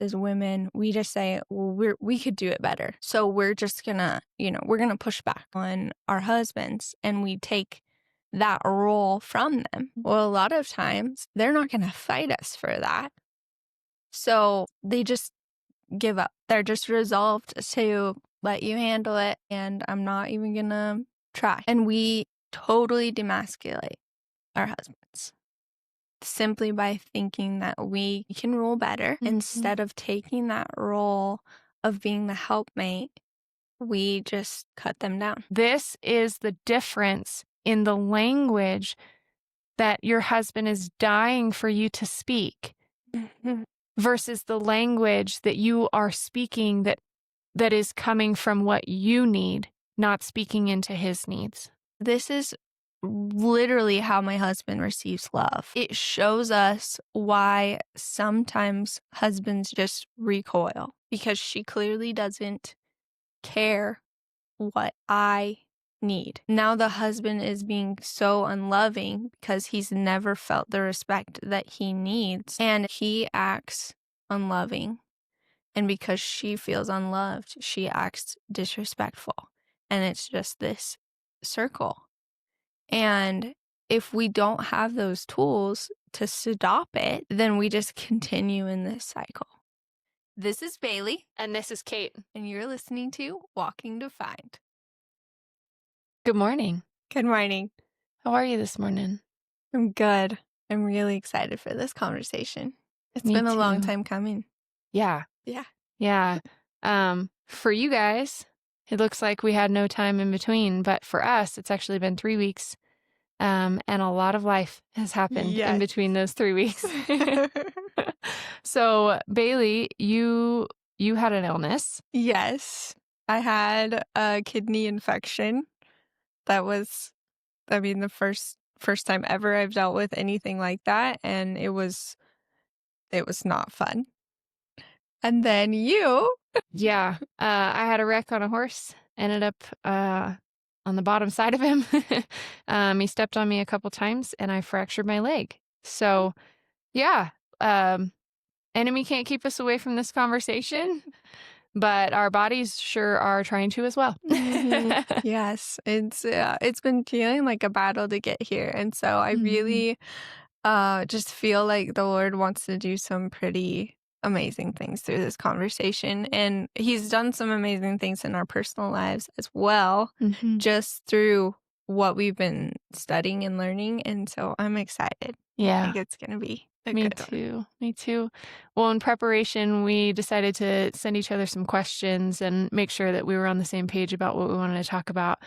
as women, we just say, well, we could do it better. So we're just gonna, we're gonna push back on our husbands and we take that role from them. Well, a lot of times they're not gonna fight us for that. So they just give up. They're just resolved to let you handle it, and I'm not even gonna try. And we totally demasculate our husbands simply by thinking that we can rule better. Instead of taking that role of being the helpmate, we just cut them down. This is the difference in the language that your husband is dying for you to speak versus the language that you are speaking that is coming from what you need, not speaking into his needs. This is literally how my husband receives love. It shows us why sometimes husbands just recoil, because she clearly doesn't care what I need. Now the husband is being so unloving because he's never felt the respect that he needs, and he acts unloving. And because she feels unloved, she acts disrespectful. And it's just this circle. And if we don't have those tools to stop it, then we just continue in this cycle. This is Baylee. And this is Kate. And you're listening to Walking Defined. Good morning. Good morning. How are you this morning? I'm good. I'm really excited for this conversation. It's Me been a long too. time coming. Yeah. Yeah. Yeah. For you guys, it looks like we had no time in between, but for us, it's actually been 3 weeks. And a lot of life has happened in between those 3 weeks. So, Baylee, you had an illness. Yes. I had a kidney infection. That was, the first time ever I've dealt with anything like that, and it was not fun. And then you. Yeah. I had a wreck on a horse, ended up on the bottom side of him. He stepped on me a couple times and I fractured my leg. So, yeah, enemy can't keep us away from this conversation, but our bodies sure are trying to as well. Yes, it's been feeling like a battle to get here. And so I really just feel like the Lord wants to do some pretty amazing things through this conversation. And he's done some amazing things in our personal lives as well, just through what we've been studying and learning. And so I'm excited. Yeah. I think it's going to be a Me good one. too. Me too. Well, in preparation, we decided to send each other some questions and make sure that we were on the same page about what we wanted to talk about.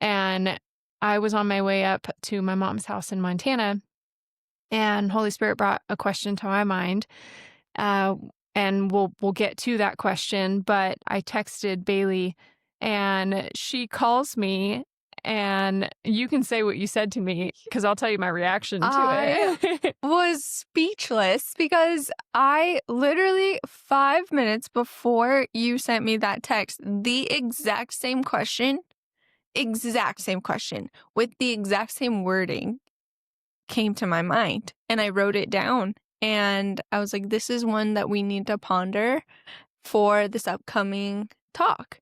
And I was on my way up to my mom's house in Montana, and Holy Spirit brought a question to my mind. And we'll get to that question, but I texted Baylee and she calls me, and you can say what you said to me because I'll tell you my reaction to it. Was speechless because I literally 5 minutes before you sent me that text, the exact same question with the exact same wording came to my mind, and I wrote it down. And I was like, this is one that we need to ponder for this upcoming talk.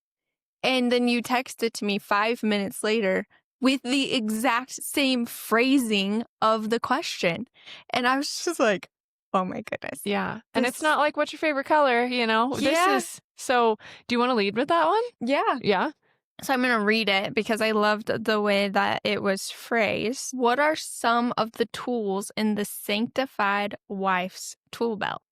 And then you texted to me 5 minutes later with the exact same phrasing of the question. And I was just like, oh my goodness. Yeah. And it's not like, what's your favorite color? So do you want to lead with that one? Yeah. Yeah. So I'm going to read it because I loved the way that it was phrased. What are some of the tools in the sanctified wife's tool belt?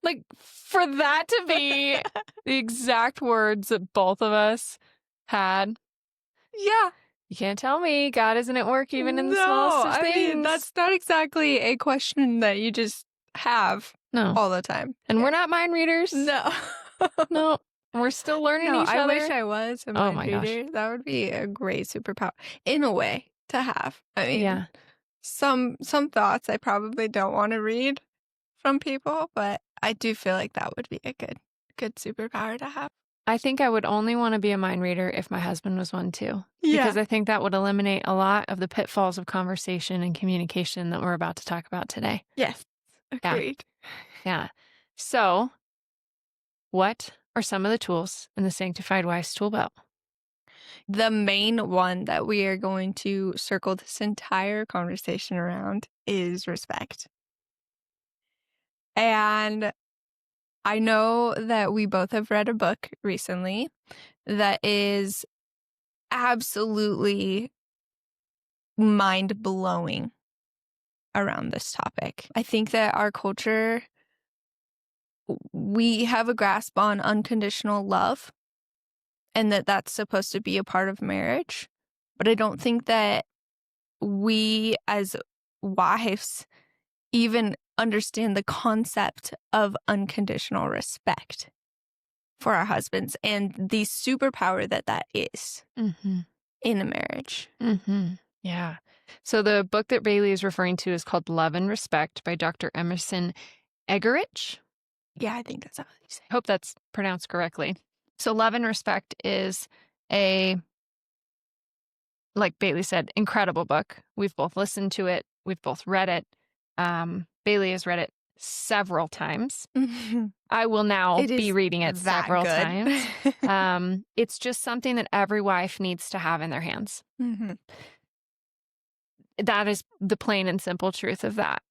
Like, for that to be the exact words that both of us had. Yeah. You can't tell me God isn't at work even in the smallest of things. I mean, that's not exactly a question that you just have all the time. And we're not mind readers. No. No. We're still learning each other. I wish I was a mind reader. Gosh. That would be a great superpower in a way to have. I mean, some thoughts I probably don't want to read from people, but I do feel like that would be a good superpower to have. I think I would only want to be a mind reader if my husband was one too. Yeah. Because I think that would eliminate a lot of the pitfalls of conversation and communication that we're about to talk about today. Yes. Agreed. Yeah. So, what are some of the tools in the Sanctified Wife's tool belt? The main one that we are going to circle this entire conversation around is respect. And I know that we both have read a book recently that is absolutely mind-blowing around this topic. I think that our culture, we have a grasp on unconditional love and that that's supposed to be a part of marriage. But I don't think that we as wives even understand the concept of unconditional respect for our husbands and the superpower that that is Mm-hmm. in a marriage. Mm-hmm. Yeah. So the book that Baylee is referring to is called Love and Respect by Dr. Emerson Eggerichs. Yeah, I think that's how you say it. Hope that's pronounced correctly. So Love and Respect is a, like Baylee said, incredible book. We've both listened to it. We've both read it. Baylee has read it several times. I will now It be is reading it that several good. times. It's just something that every wife needs to have in their hands. Mhm. That is the plain and simple truth of that.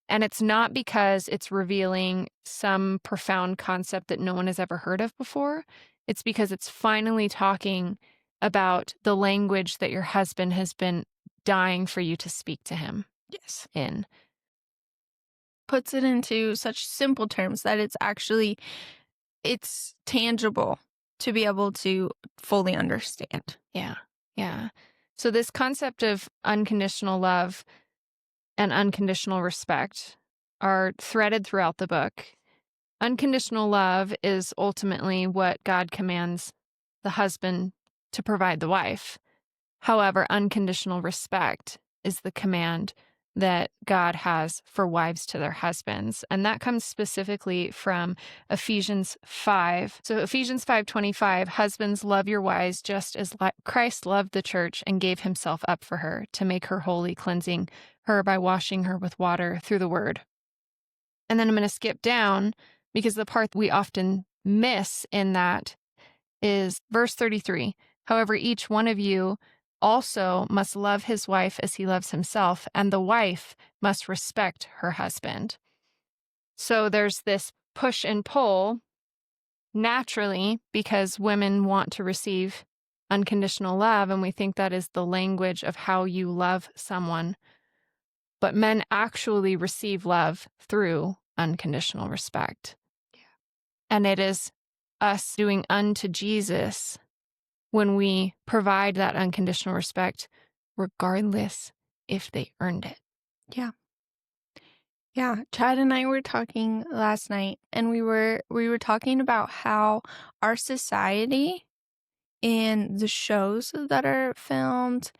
And it's not because it's revealing some profound concept that no one has ever heard of before. It's because it's finally talking about the language that your husband has been dying for you to speak to him Yes. in. Puts it into such simple terms that it's tangible to be able to fully understand. Yeah. Yeah. So this concept of unconditional love and unconditional respect are threaded throughout the book. Unconditional love is ultimately what God commands the husband to provide the wife. However, unconditional respect is the command that God has for wives to their husbands. And that comes specifically from Ephesians 5. So Ephesians 5:25, husbands, love your wives just as Christ loved the church and gave himself up for her to make her holy, cleansing her by washing her with water through the word. And then I'm going to skip down because the part we often miss in that is verse 33. However, each one of you also must love his wife as he loves himself, and the wife must respect her husband. So there's this push and pull naturally because women want to receive unconditional love, and we think that is the language of how you love someone. But men actually receive love through unconditional respect. Yeah. And it is us doing unto Jesus when we provide that unconditional respect, regardless if they earned it. Yeah. Yeah, Chad and I were talking last night and we were talking about how our society in the shows that are filmed,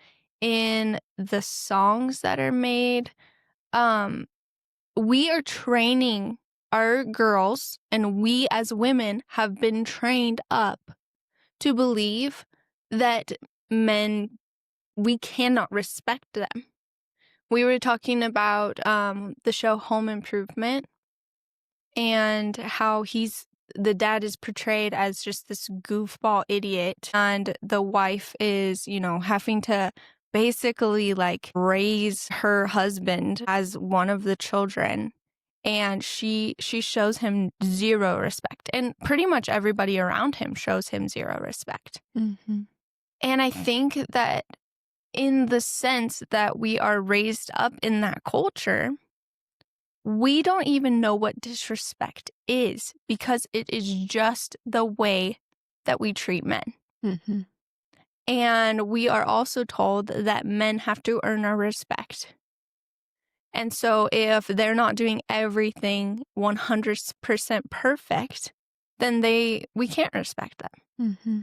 in the songs that are made, we are training our girls and we as women have been trained up to believe that men, we cannot respect them. We were talking about the show Home Improvement and how the dad is portrayed as just this goofball idiot and the wife is, having to basically like raise her husband as one of the children. And she shows him zero respect. And pretty much everybody around him shows him zero respect. Mm-hmm. And I think that in the sense that we are raised up in that culture, we don't even know what disrespect is because it is just the way that we treat men. Mm-hmm. And we are also told that men have to earn our respect. And so if they're not doing everything 100% perfect, then we can't respect them. Mm-hmm.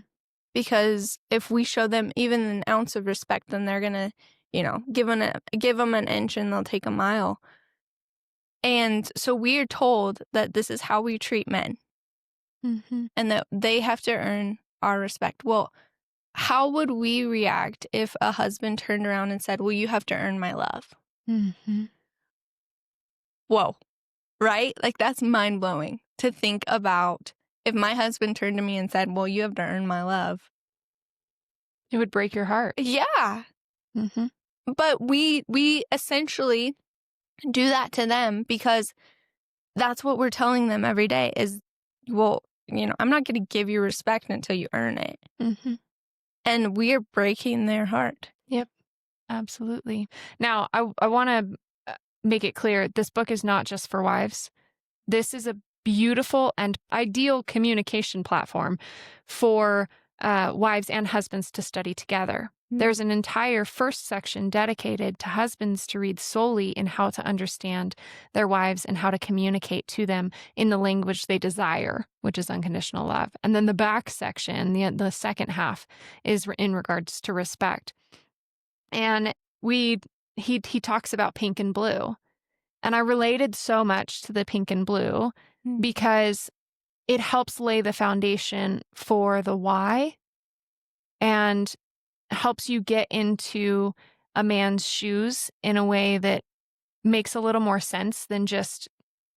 Because if we show them even an ounce of respect, then they're going to, give them an inch and they'll take a mile. And so we are told that this is how we treat men. Mm-hmm. And that they have to earn our respect. Well, how would we react if a husband turned around and said, well, you have to earn my love? Mm-hmm. Whoa. right? Like, that's mind-blowing to think about if my husband turned to me and said, well, you have to earn my love. It would break your heart. Yeah. Mm-hmm. But we essentially do that to them because that's what we're telling them every day is, well, I'm not going to give you respect until you earn it. Mm-hmm. And we are breaking their heart. Yep, absolutely. Now, I want to make it clear, this book is not just for wives. This is a beautiful and ideal communication platform for wives and husbands to study together. There's an entire first section dedicated to husbands to read solely in how to understand their wives and how to communicate to them in the language they desire, which is unconditional love. And then the back section, the second half, is in regards to respect. And he talks about pink and blue. And I related so much to the pink and blue because it helps lay the foundation for the why and helps you get into a man's shoes in a way that makes a little more sense than just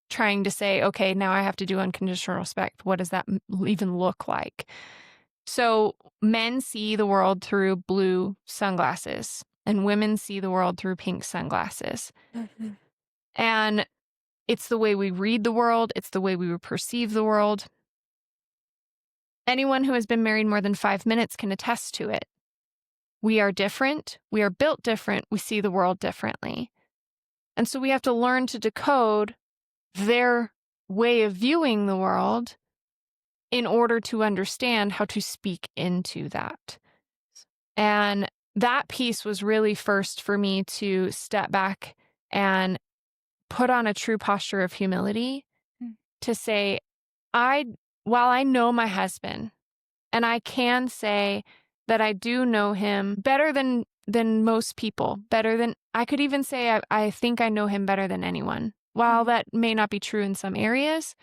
trying to say, okay, now I have to do unconditional respect. What does that even look like? So men see the world through blue sunglasses and women see the world through pink sunglasses. Mm-hmm. And it's the way we read the world. It's the way we perceive the world. Anyone who has been married more than 5 minutes can attest to it. We are different. We are built different. We see the world differently. And so we have to learn to decode their way of viewing the world in order to understand how to speak into that. And that piece was really first for me to step back and put on a true posture of humility to say, while I know my husband, and I can say that I do know him better than most people, better than, I could even say I think I know him better than anyone. While that may not be true in some areas,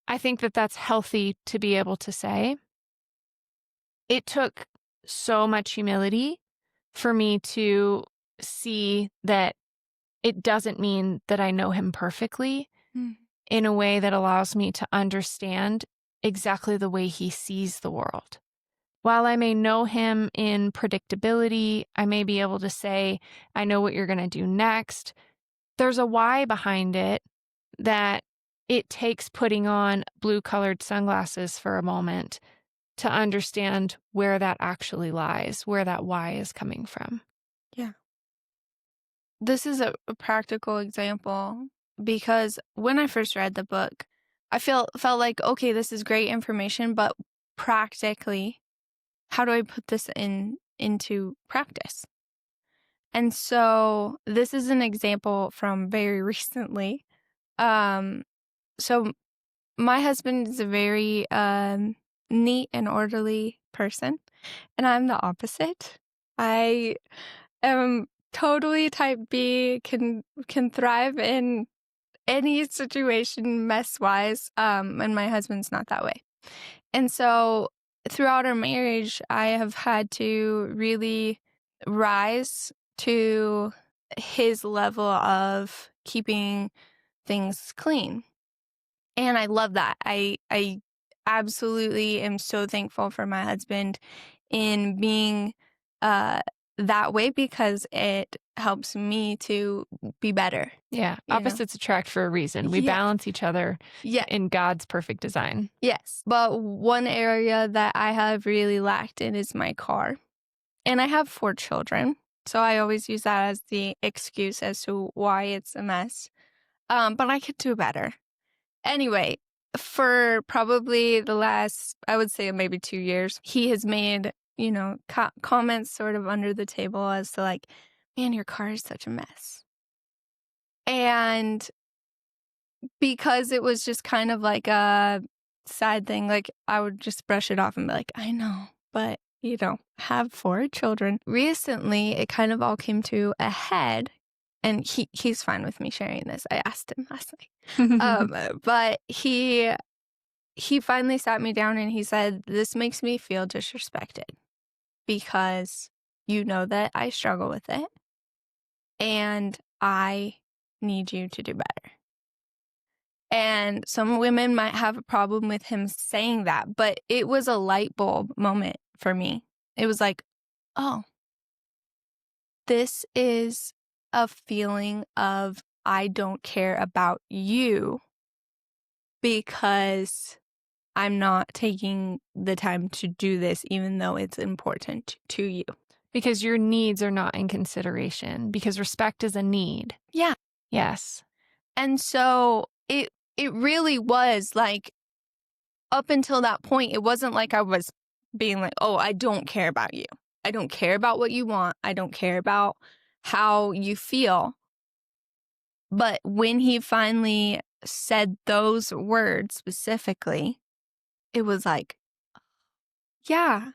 I think that that's healthy to be able to say. It took so much humility for me to see that it doesn't mean that I know him perfectly in a way that allows me to understand exactly the way he sees the world. While I may know him in predictability, I may be able to say, I know what you're going to do next. There's a why behind it that it takes putting on blue-colored sunglasses for a moment to understand where that actually lies, where that why is coming from. Yeah. This is a practical example because when I first read the book, I felt like, okay, this is great information, but practically, how do I put this into practice? And so this is an example from very recently. So my husband is a very neat and orderly person, and I'm the opposite. I am totally type B, can thrive in any situation mess-wise, and my husband's not that way. And so throughout our marriage, I have had to really rise to his level of keeping things clean. And I love that. I absolutely am so thankful for my husband in being that way because it helps me to be better. Yeah. Opposites attract for a reason. We balance each other in God's perfect design. Yes. But one area that I have really lacked in is my car. And I have 4 children. So I always use that as the excuse as to why it's a mess. But I could do better. Anyway, for probably the last, I would say maybe 2 years, he has made, comments sort of under the table as to like, man, your car is such a mess. And because it was just kind of like a side thing, like I would just brush it off and be like, I know, but have 4 children. Recently, it kind of all came to a head, and he's fine with me sharing this. I asked him last night. But he finally sat me down and he said, this makes me feel disrespected because you know that I struggle with it and I need you to do better. And some women might have a problem with him saying that, but it was a light bulb moment for me. It was like, oh, this is a feeling of I don't care about you because I'm not taking the time to do this, even though it's important to you. Because your needs are not in consideration, because respect is a need. Yeah. Yes. And so it really was like, up until that point, it wasn't like I was being like, oh, I don't care about you. I don't care about what you want. I don't care about how you feel. But when he finally said those words specifically, it was like, yeah,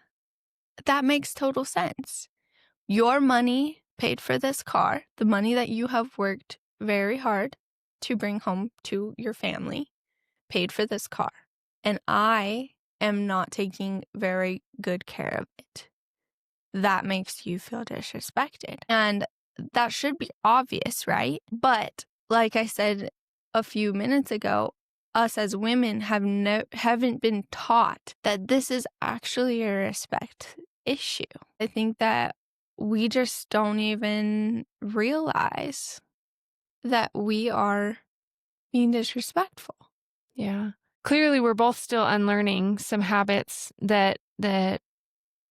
that makes total sense. Your money paid for this car, the money that you have worked very hard to bring home to your family, paid for this car. And I am not taking very good care of it. That makes you feel disrespected. And that should be obvious, right? But like I said a few minutes ago, us as women haven't been taught that this is actually a respect issue. I think that we just don't even realize that we are being disrespectful. Yeah. Clearly, we're both still unlearning some habits that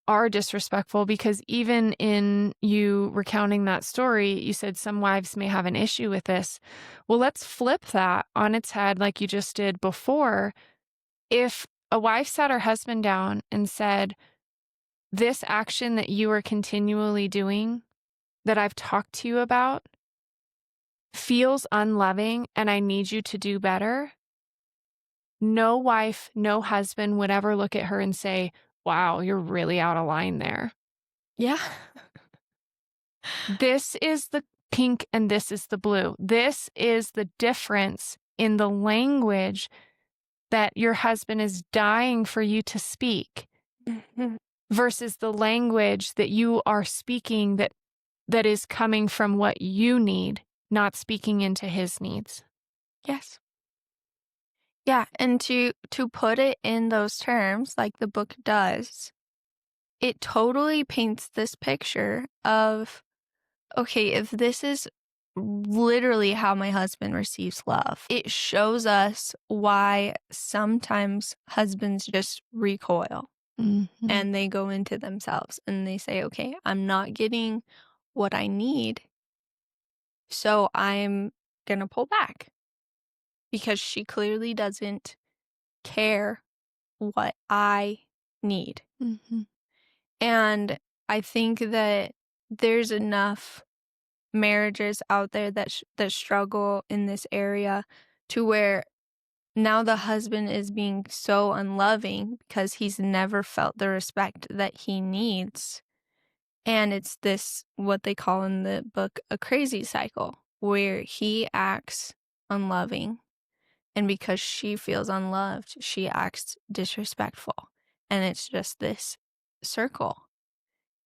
are disrespectful, because even in you recounting that story, you said some wives may have an issue with this. Well, let's flip that on its head like you just did before. If a wife sat her husband down and said, this action that you are continually doing that I've talked to you about feels unloving and I need you to do better, no wife, no husband would ever look at her and say, wow, you're really out of line there. Yeah. This is the pink and this is the blue. This is the difference in the language that your husband is dying for you to speak versus the language that you are speaking that is coming from what you need, not speaking into his needs. Yes. Yeah, and to put it in those terms, like the book does, it totally paints this picture of, okay, if this is literally how my husband receives love, it shows us why sometimes husbands just recoil and they go into themselves and they say, okay, I'm not getting what I need, so I'm gonna pull back because she clearly doesn't care what I need. And I think that there's enough marriages out there that struggle in this area to where now the husband is being so unloving because he's never felt the respect that he needs. And it's this, what they call in the book, a crazy cycle, where he acts unloving. And because she feels unloved, she acts disrespectful. And it's just this circle.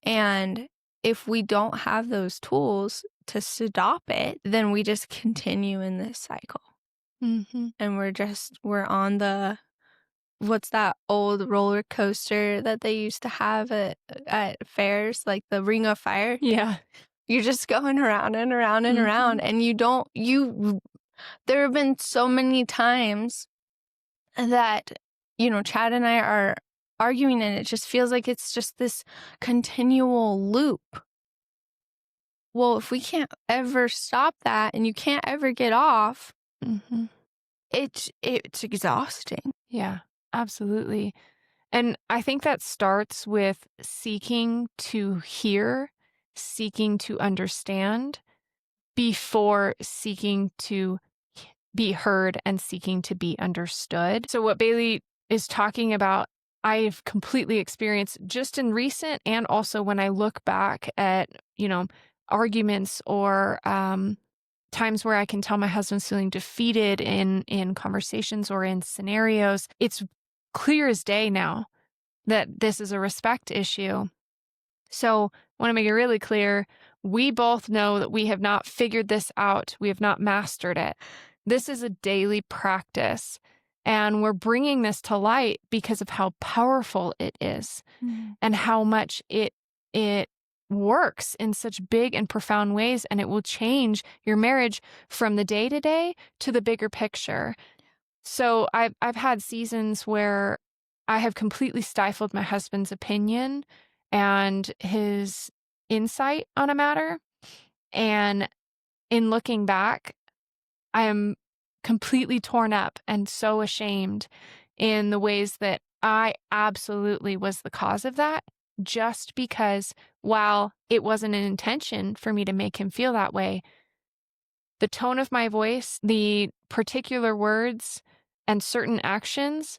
And if we don't have those tools to stop it, then we just continue in this cycle. And we're on the, what's that old roller coaster that they used to have at fairs, like the Ring of Fire? Yeah. You're just going around and around and around, and there have been so many times that, Chad and I are arguing and it just feels like it's just this continual loop. Well, if we can't ever stop that and you can't ever get off, it's exhausting. Yeah, absolutely. And I think that starts with seeking to hear, seeking to understand before seeking to be heard and seeking to be understood. So what Baylee is talking about, I've completely experienced just in recent and also when I look back at, arguments or times where I can tell my husband's feeling defeated in conversations or in scenarios. It's clear as day now that this is a respect issue. So I want to make it really clear. We both know that we have not figured this out. We have not mastered it. This is a daily practice. And we're bringing this to light because of how powerful it is and how much it works in such big and profound ways. And it will change your marriage from the day to day to the bigger picture. So I've had seasons where I have completely stifled my husband's opinion and his insight on a matter. And in looking back, I am completely torn up and so ashamed in the ways that I absolutely was the cause of that, just because while it wasn't an intention for me to make him feel that way, the tone of my voice, the particular words, and certain actions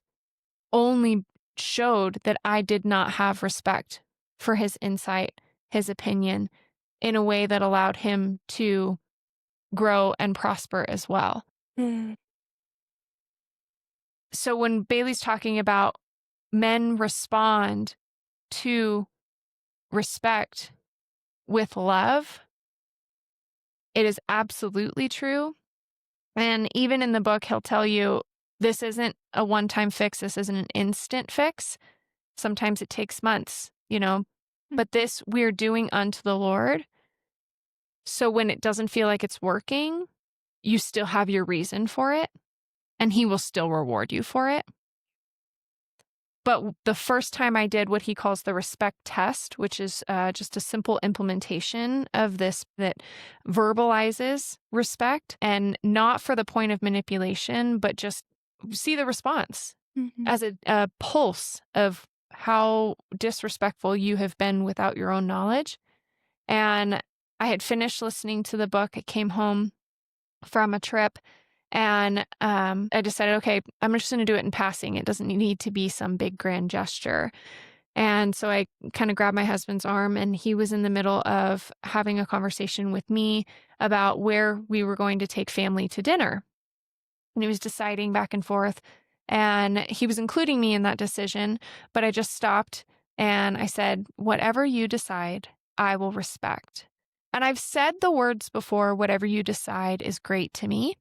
only showed that I did not have respect for his insight, his opinion, in a way that allowed him to grow and prosper as well. So when Baylee's talking about men respond to respect with love, it is absolutely true. And even in the book, he'll tell you this isn't a one-time fix. This isn't an instant fix. Sometimes it takes months, but this we're doing unto the Lord. So when it doesn't feel like it's working, you still have your reason for it, and he will still reward you for it. But the first time I did what he calls the respect test, which is just a simple implementation of this that verbalizes respect, and not for the point of manipulation, but just see the response as a pulse of how disrespectful you have been without your own knowledge. And I had finished listening to the book. I came home from a trip, and I decided, okay, I'm just going to do it in passing. It doesn't need to be some big grand gesture. And so I kind of grabbed my husband's arm, and he was in the middle of having a conversation with me about where we were going to take family to dinner. And he was deciding back and forth, and he was including me in that decision. But I just stopped and I said, whatever you decide, I will respect. And I've said the words before, whatever you decide is great to me.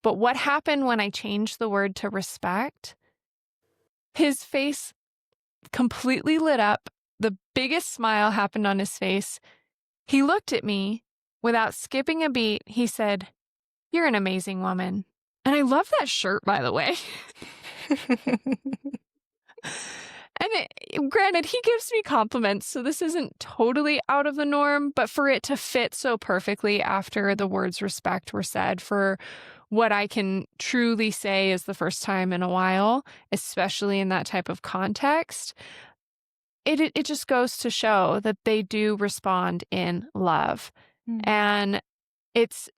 But what happened when I changed the word to respect? His face completely lit up. The biggest smile happened on his face. He looked at me without skipping a beat. He said, "You're an amazing woman." And I love that shirt, by the way. And granted, he gives me compliments, so this isn't totally out of the norm, but for it to fit so perfectly after the words respect were said, for what I can truly say is the first time in a while, especially in that type of context, it just goes to show that they do respond in love. And it's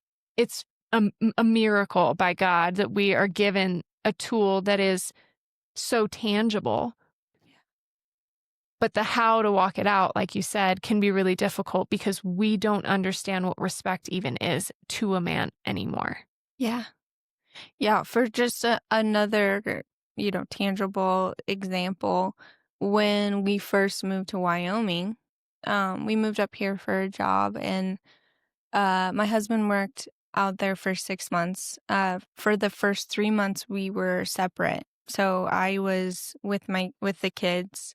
a miracle by God that we are given a tool that is so tangible. But the how to walk it out, like you said, can be really difficult because we don't understand what respect even is to a man anymore. Yeah. Yeah. For just another, tangible example, when we first moved to Wyoming, we moved up here for a job, and my husband worked out there for 6 months. For the first 3 months, we were separate. So I was with the kids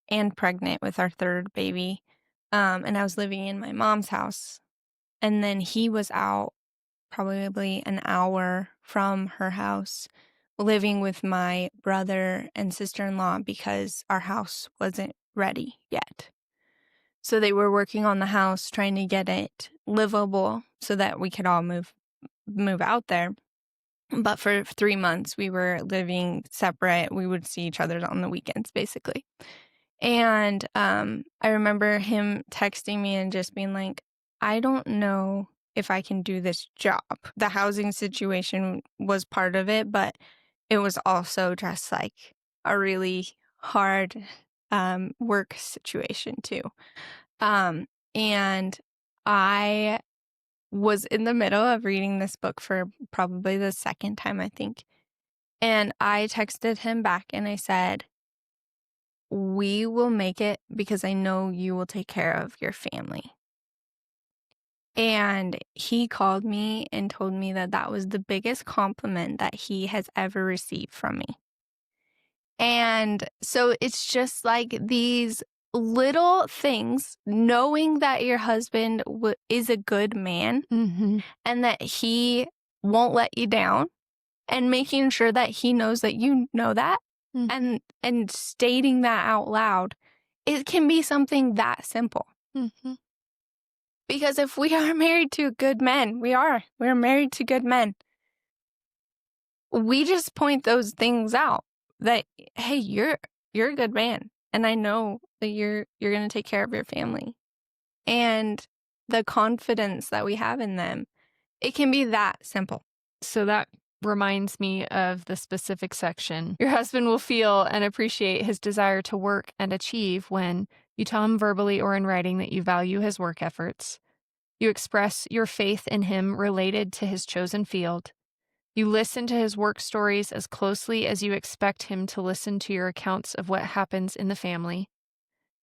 and pregnant with our third baby. And I was living in my mom's house. And then he was out probably an hour from her house, living with my brother and sister-in-law because our house wasn't ready yet. So they were working on the house, trying to get it livable so that we could all move out there. But for 3 months, we were living separate. We would see each other on the weekends, basically. And I remember him texting me and just being like, I don't know if I can do this job. The housing situation was part of it, but it was also just like a really hard work situation too. And I was in the middle of reading this book for probably the second time, I think. And I texted him back and I said, we will make it because I know you will take care of your family. And he called me and told me that that was the biggest compliment that he has ever received from me. And so it's just like these little things, knowing that your husband is a good man Mm-hmm. and that he won't let you down, and making sure that he knows that you know that, Mm-hmm. and stating that out loud. It can be something that simple. Mm-hmm. Because if we are married to good men, we're married to good men. We just point those things out that, hey, you're a good man, and I know that you're going to take care of your family. And the confidence that we have in them, it can be that simple. So that reminds me of the specific section. Your husband will feel and appreciate his desire to work and achieve when you tell him verbally or in writing that you value his work efforts. You express your faith in him related to his chosen field. You listen to his work stories as closely as you expect him to listen to your accounts of what happens in the family.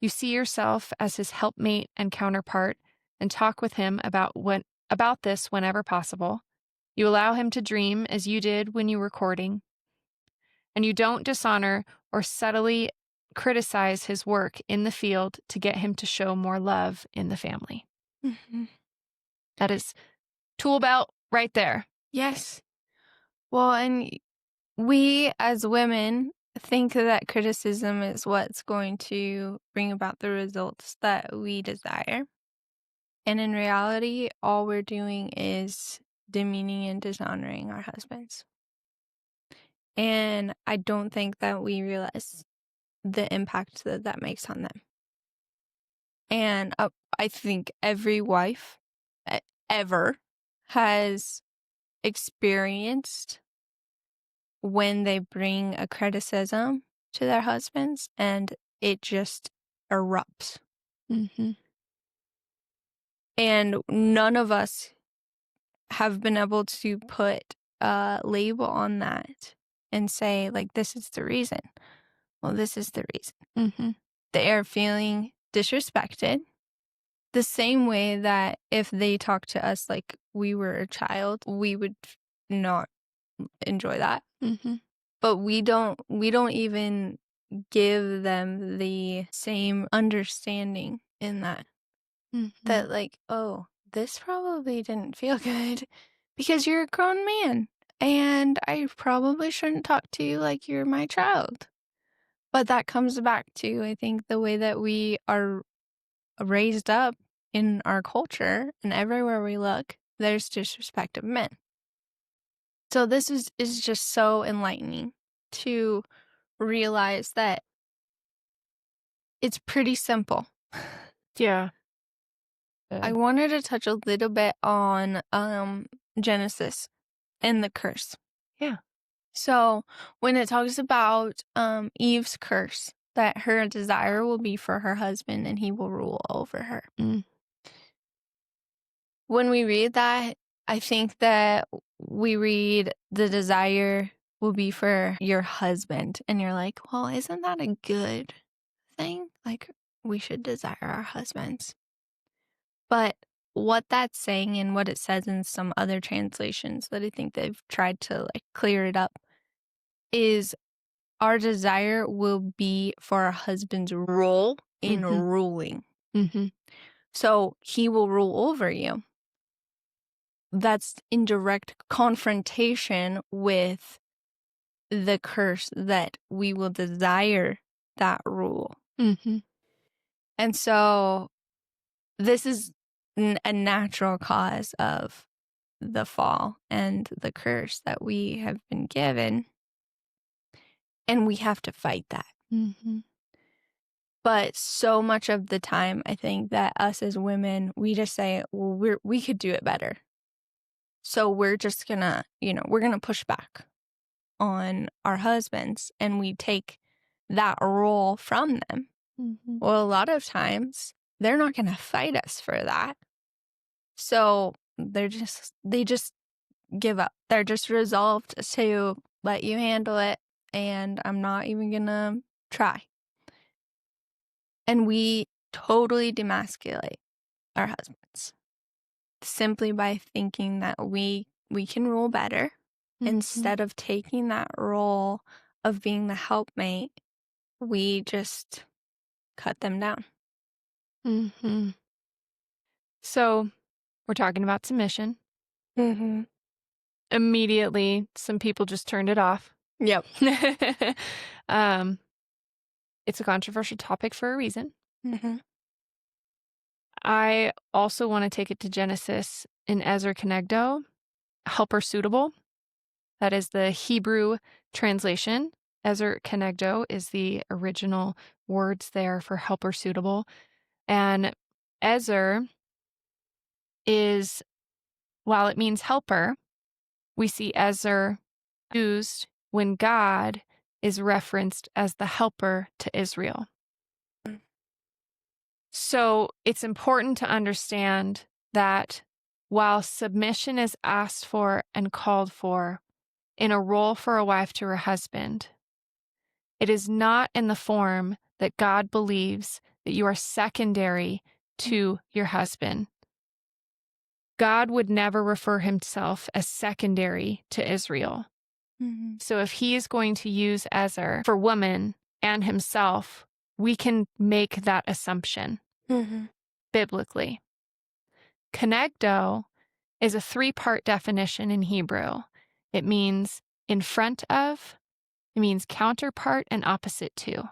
You see yourself as his helpmate and counterpart and talk with him about this whenever possible. You allow him to dream as you did when you were courting. And you don't dishonor or subtly criticize his work in the field to get him to show more love in the family. Mm-hmm. That is tool belt right there. Yes. Well, and we as women think that criticism is what's going to bring about the results that we desire. And in reality, all we're doing is demeaning and dishonoring our husbands. And I don't think that we realize the impact that that makes on them. And I think every wife ever has experienced when they bring a criticism to their husbands and it just erupts. Mm-hmm. And none of us have been able to put a label on that and say, like, this is the reason. Well, this is the reason. Mm-hmm. They are feeling disrespected the same way that if they talk to us like we were a child, we would not enjoy that. Mm-hmm. But we don't even give them the same understanding in that. Mm-hmm. That like, oh, this probably didn't feel good because you're a grown man and I probably shouldn't talk to you like you're my child. But that comes back to, I think, the way that we are raised up in our culture, and everywhere we look, there's disrespect of men. So this is just so enlightening to realize that it's pretty simple. Yeah. I wanted to touch a little bit on Genesis and the curse. Yeah. So when it talks about Eve's curse, that her desire will be for her husband and he will rule over her. Mm. When we read that, I think that we read the desire will be for your husband. And you're like, well, isn't that a good thing? Like, we should desire our husbands. But what that's saying and what it says in some other translations that I think they've tried to like clear it up is our desire will be for our husband's role in ruling. Mm-hmm. So he will rule over you. That's in direct confrontation with the curse that we will desire that rule. Mm-hmm. And so this is a natural cause of the fall and the curse that we have been given. And we have to fight that. Mm-hmm. But so much of the time, I think that us as women, we just say, well, we could do it better. So we're just gonna, we're gonna push back on our husbands and we take that role from them. Mm-hmm. Well, a lot of times they're not gonna fight us for that. So they just give up. They're just resolved to let you handle it and I'm not even gonna try. And we totally demasculate our husbands. simply by thinking that we can rule better instead of taking that role of being the helpmate, we just cut them down. Mm-hmm. So we're talking about submission. Mm-hmm. Immediately, some people just turned it off. Yep. It's a controversial topic for a reason. Mm-hmm. I also want to take it to Genesis in Ezer Kenegdo, helper suitable. That is the Hebrew translation. Ezer Kenegdo is the original words there for helper suitable. And Ezer is, while it means helper, we see Ezer used when God is referenced as the helper to Israel. So it's important to understand that while submission is asked for and called for in a role for a wife to her husband, it is not in the form that God believes that you are secondary to your husband. God would never refer himself as secondary to Israel. Mm-hmm. So if he is going to use Ezer for woman and himself, we can make that assumption biblically. Kenegdo is a 3-part definition in Hebrew. It means in front of, it means counterpart and opposite to.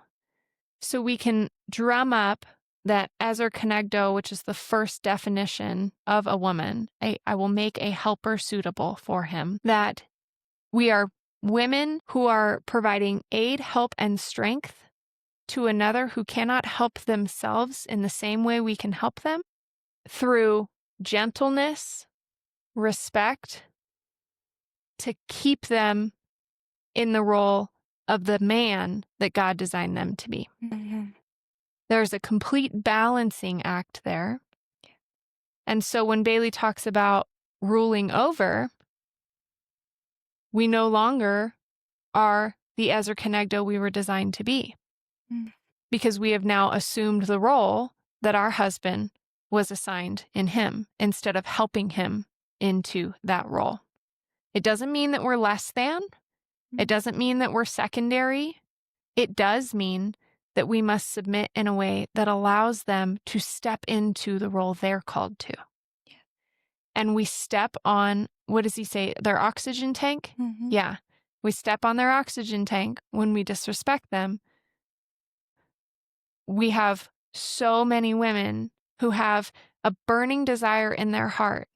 So we can drum up that Ezer Kenegdo, which is the first definition of a woman, I will make a helper suitable for him, that we are women who are providing aid, help, and strength to another who cannot help themselves in the same way we can help them through gentleness, respect, to keep them in the role of the man that God designed them to be. Mm-hmm. There's a complete balancing act there. And so when Baylee talks about ruling over, we no longer are the Ezer Kenegdo we were designed to be. Because we have now assumed the role that our husband was assigned in him instead of helping him into that role. It doesn't mean that we're less than. It doesn't mean that we're secondary. It does mean that we must submit in a way that allows them to step into the role they're called to. Yeah. And we step on, what does he say, their oxygen tank? Mm-hmm. Yeah. We step on their oxygen tank when we disrespect them. We have so many women who have a burning desire in their heart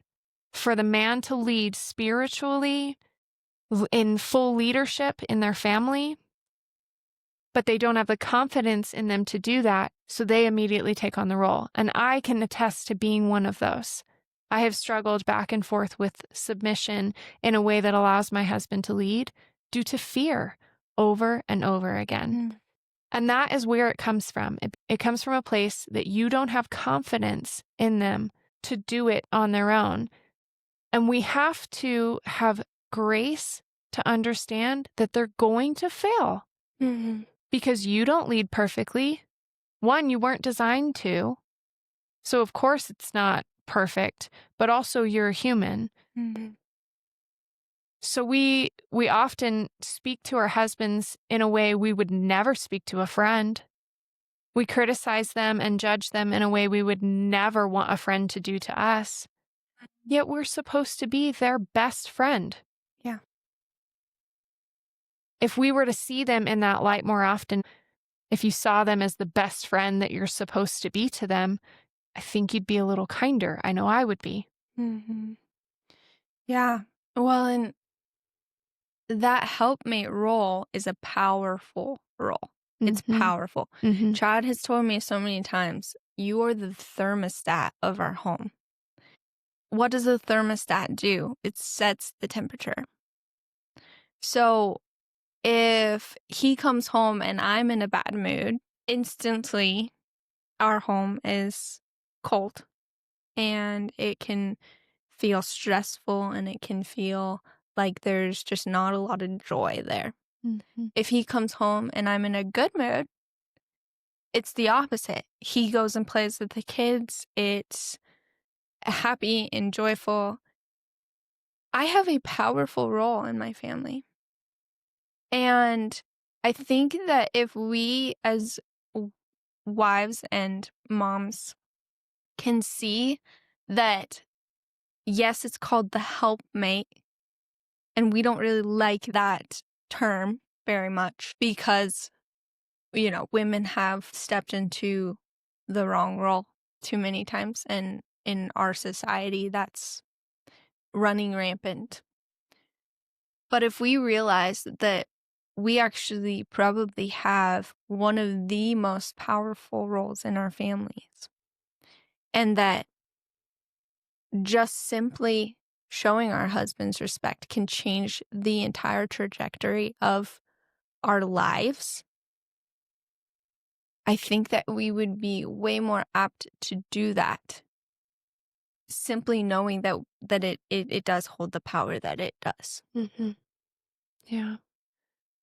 for the man to lead spiritually in full leadership in their family, but they don't have the confidence in them to do that, so they immediately take on the role. And I can attest to being one of those. I have struggled back and forth with submission in a way that allows my husband to lead due to fear over and over again. And that is where it comes from. It comes from a place that you don't have confidence in them to do it on their own. And we have to have grace to understand that they're going to fail because you don't lead perfectly. One, you weren't designed to. So of course it's not perfect, but also you're a human. So we often speak to our husbands in a way we would never speak to a friend. We criticize them and judge them in a way we would never want a friend to do to us. Yet we're supposed to be their best friend. Yeah. If we were to see them in that light more often, if you saw them as the best friend that you're supposed to be to them, I think you'd be a little kinder. I know I would be. Yeah. Well, and that helpmate role is a powerful role. It's powerful. Chad has told me so many times, you are the thermostat of our home. What does the thermostat do? It sets the temperature. So if he comes home and I'm in a bad mood, instantly our home is cold. And it can feel stressful and it can feel like there's just not a lot of joy there. If he comes home and I'm in a good mood, it's the opposite. He goes and plays with the kids. It's happy and joyful. I have a powerful role in my family. And I think that if we as wives and moms can see that, yes, it's called the helpmate, and we don't really like that term very much because, women have stepped into the wrong role too many times. And in our society, that's running rampant. But if we realize that we actually probably have one of the most powerful roles in our families, and that just simply showing our husbands respect can change the entire trajectory of our lives, I think that we would be way more apt to do that, simply knowing that it does hold the power that it does. Mm-hmm. Yeah.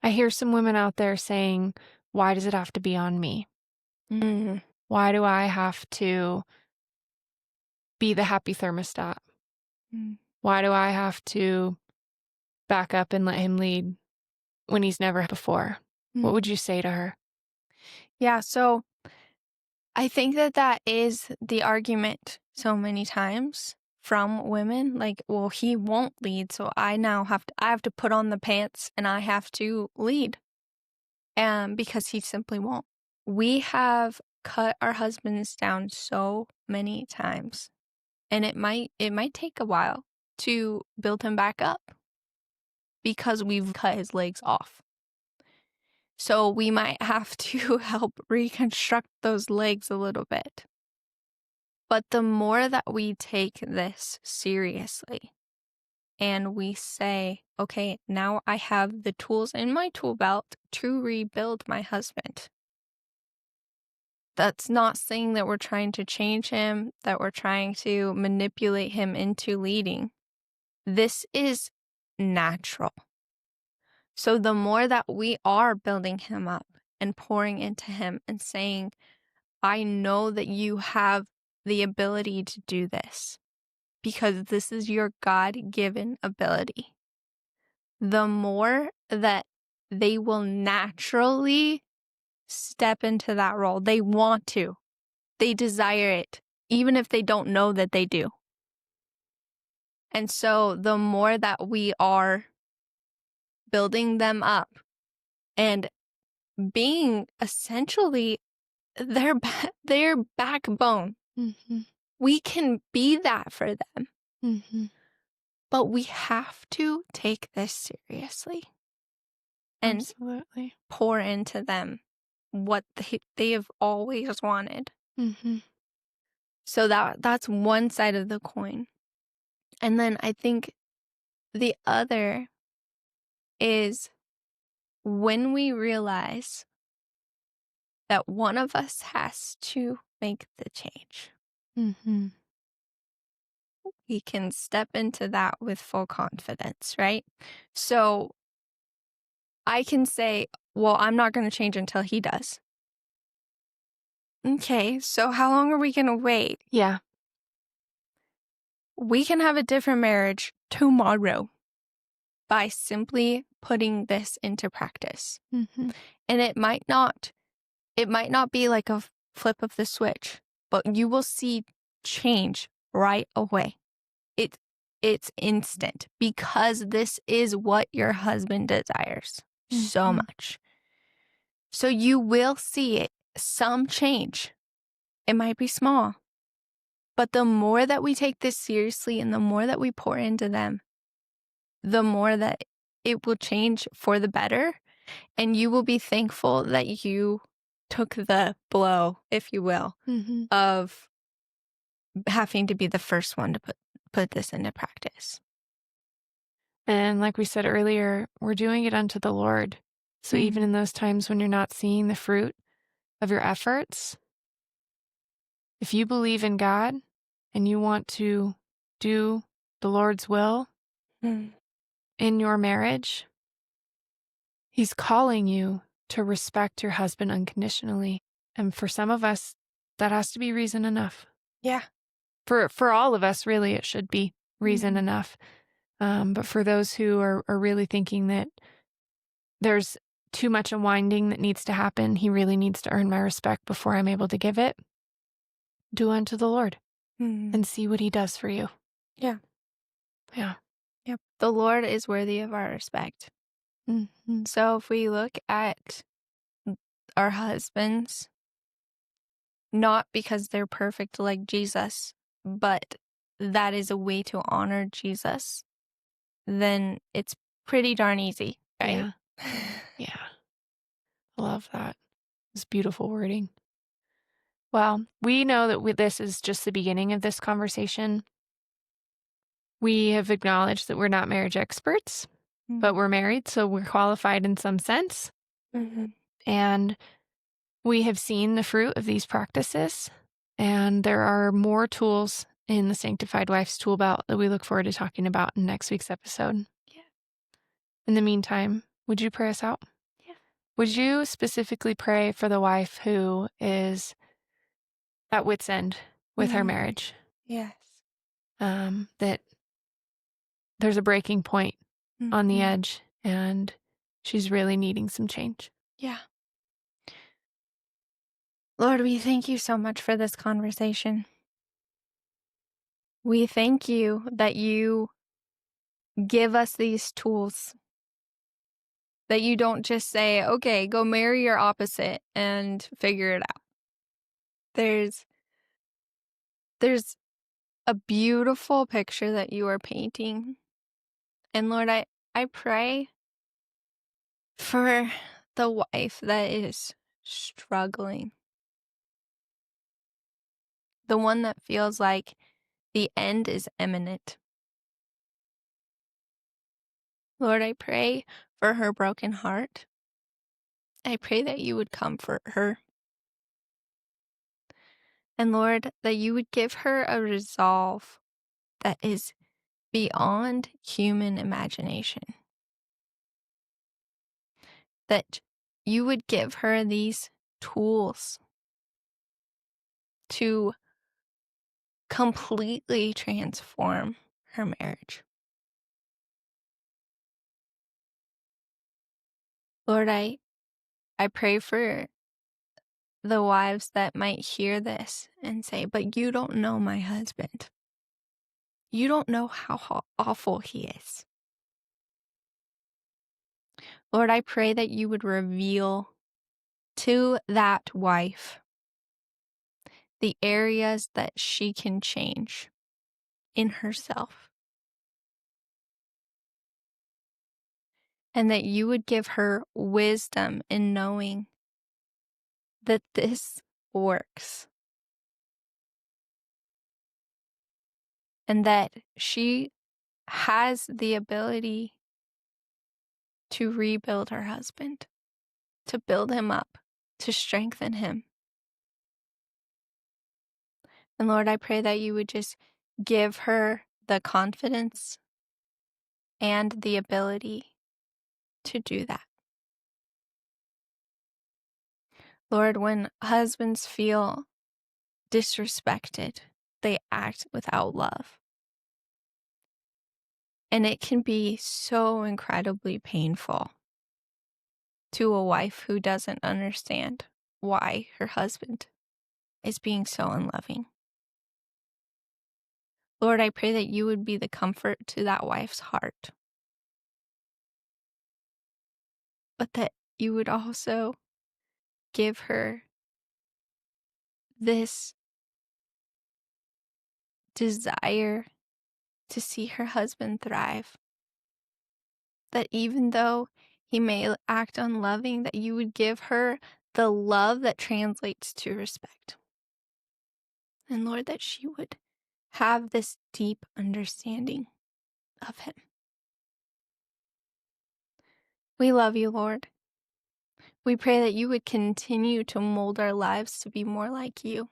I hear some women out there saying, why does it have to be on me? Mm. Why do I have to be the happy thermostat? Mm. Why do I have to back up and let him lead when he's never before? What would you say to her? Yeah, so I think that is the argument so many times from women, like, well, he won't lead, so I have to put on the pants and I have to lead. And because he simply won't. We have cut our husbands down so many times, and it might take a while to build him back up because we've cut his legs off. So we might have to help reconstruct those legs a little bit. But the more that we take this seriously and we say, okay, now I have the tools in my tool belt to rebuild my husband. That's not saying that we're trying to change him, that we're trying to manipulate him into leading. This is natural. So the more that we are building him up and pouring into him and saying, I know that you have the ability to do this because this is your God-given ability, the more that they will naturally step into that role. They want to. They desire it, even if they don't know that they do. And so the more that we are building them up and being essentially their backbone, Mm-hmm. we can be that for them. Mm-hmm. But we have to take this seriously and Absolutely. pour into them what they have always wanted. Mm-hmm. So that's one side of the coin. And then I think the other is when we realize that one of us has to make the change, Mm-hmm. we can step into that with full confidence, right? So I can say, well, I'm not going to change until he does. Okay, so how long are we going to wait? Yeah. We can have a different marriage tomorrow by simply putting this into practice. Mm-hmm. And it might not be like a flip of the switch, but you will see change right away. It's instant because this is what your husband desires so Mm-hmm. much. So you will see it, some change. It might be small, but the more that we take this seriously and the more that we pour into them, the more that it will change for the better. And you will be thankful that you took the blow, if you will, Mm-hmm. of having to be the first one to put this into practice. And like we said earlier, we're doing it unto the Lord. So even in those times when you're not seeing the fruit of your efforts, if you believe in God and you want to do the Lord's will in your marriage, He's calling you to respect your husband unconditionally. And for some of us, that has to be reason enough. Yeah. For all of us, really, it should be reason enough. But for those who are really thinking that there's too much unwinding that needs to happen, he really needs to earn my respect before I'm able to give it, do unto the Lord and see what he does for you. Yeah. Yeah. Yep. The Lord is worthy of our respect. Mm-hmm. So if we look at our husbands, not because they're perfect like Jesus, but that is a way to honor Jesus, then it's pretty darn easy, right? Yeah. Yeah. I love that. It's beautiful wording. Well, we know that this is just the beginning of this conversation. We have acknowledged that we're not marriage experts, but we're married, so we're qualified in some sense. Mm-hmm. And we have seen the fruit of these practices, and there are more tools in the Sanctified Wife's tool belt that we look forward to talking about in next week's episode. Yeah. In the meantime, would you pray us out? Yeah. Would you specifically pray for the wife who is at wit's end with her marriage? Yes. That there's a breaking point on the edge, and she's really needing some change. Yeah. Lord, we thank you so much for this conversation. We thank you that you give us these tools, that you don't just say, okay, go marry your opposite and figure it out. There's a beautiful picture that you are painting. And Lord, I pray for the wife that is struggling, the one that feels like the end is imminent. Lord, I pray for her broken heart. I pray that you would comfort her. And Lord, that you would give her a resolve that is beyond human imagination. That you would give her these tools to completely transform her marriage. Lord, I pray for the wives that might hear this and say, but you don't know my husband. You don't know how awful he is. Lord, I pray that you would reveal to that wife the areas that she can change in herself. And that you would give her wisdom in knowing that this works. And that she has the ability to rebuild her husband, to build him up, to strengthen him. And Lord, I pray that you would just give her the confidence and the ability to do that. Lord, when husbands feel disrespected, they act without love. And it can be so incredibly painful to a wife who doesn't understand why her husband is being so unloving. Lord, I pray that you would be the comfort to that wife's heart, but that you would also give her this desire to see her husband thrive. That even though he may act unloving, that you would give her the love that translates to respect. And Lord, that she would have this deep understanding of him. We love you, Lord. We pray that you would continue to mold our lives to be more like you.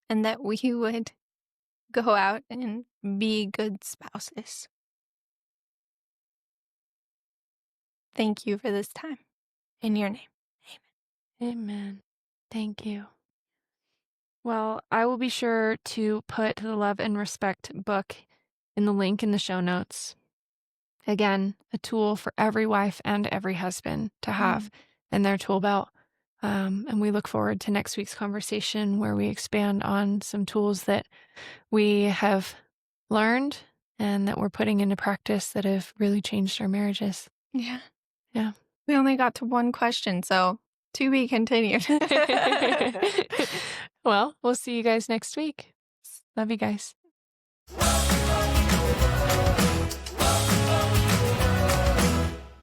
And that we would go out and be good spouses. Thank you for this time. In your name, amen. Amen. Thank you. Well, I will be sure to put the Love and Respect book in the link in the show notes. Again, a tool for every wife and every husband to have in their tool belt. And we look forward to next week's conversation where we expand on some tools that we have learned and that we're putting into practice that have really changed our marriages. Yeah. Yeah. We only got to one question, so to be continued. Well, we'll see you guys next week. Love you guys.